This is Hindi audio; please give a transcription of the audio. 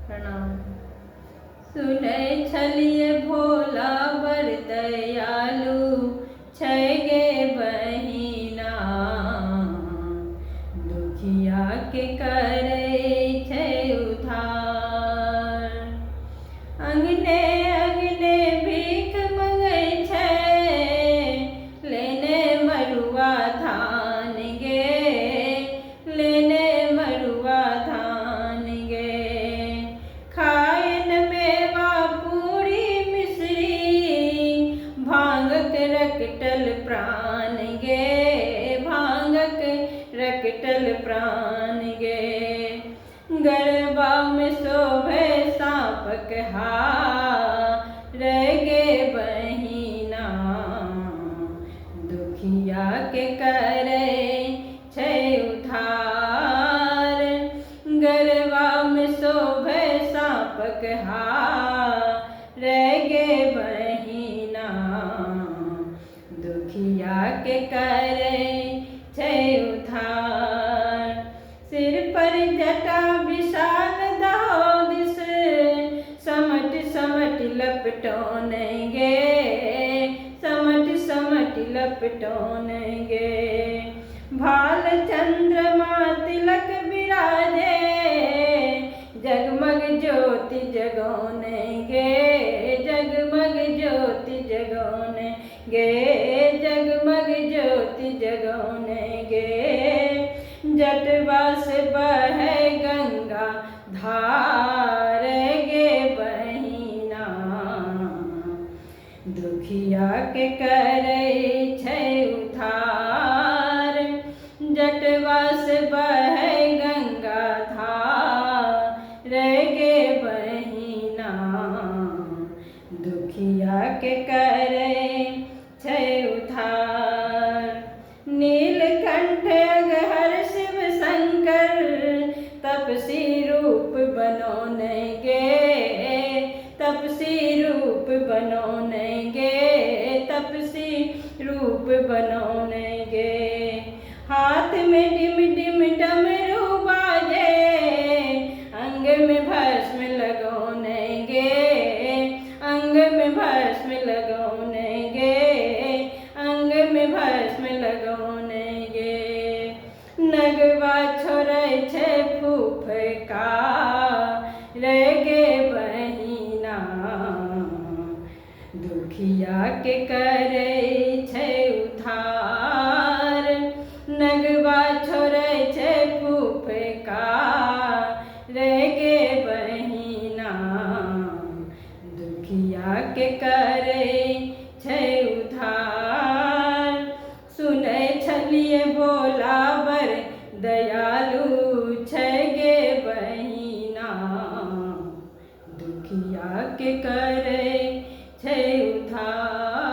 प्रणाम। सुनै छलिए भोला बर दयालु छै गे बहिना, दुखिया के करै छै उद्धार। अंगने अंगने भीख मंगै छै, लेने मरुआ धान गे, लेने मरुआ धान गे। खायन मेवा पूरी मिश्री, भांगक रकटल प्राण गे, भांगक रकटल प्राण गे। गरबा में शोभे साँपक हार गे बहिना, दुखिया के करै छै उद्धार। गरबा में शोभे साँपक हार गे बहिना, दुखिया के करै छै उद्धार। सिर पर जटा विशाल दहो दिस, समट समट लपटोन गे, समट समट लपटोन गे। भाल चंद्रमा तिलक विराजे, जगमग ज्योति जगोन गे, जगमग ज्योति जगोन गे, जगमग ज्योति जगोन गे। जटवा से बहे गंगा धार गे बहिना, दुखिया के करै छै उद्धार। जटवा से बहे गंगा धार गे बहिना, दुखिया के करै छै उद्धार। नीलकंठ अगहर शिव शंकर, तपसी रूप बनोन गे, तपसी रूप बनोन गे, तपसी रूप बनोन गे। हाथ में डिम डिम डमरू बाजे, अंग में भस्म लगोन गे, अंग में भस्म लगोन गे, अंग में भस्म लगोन गे। नगवा छोड़ै छै फुफकार गे बहिना, दुखिया के करै छै उद्धार। नगवा छोड़ै छै फुफकार गे बहिना, दुखिया के करै छै उद्धार। सुनै छलिए भोला बर दयालु छै गे बहिना, दुखिया के कर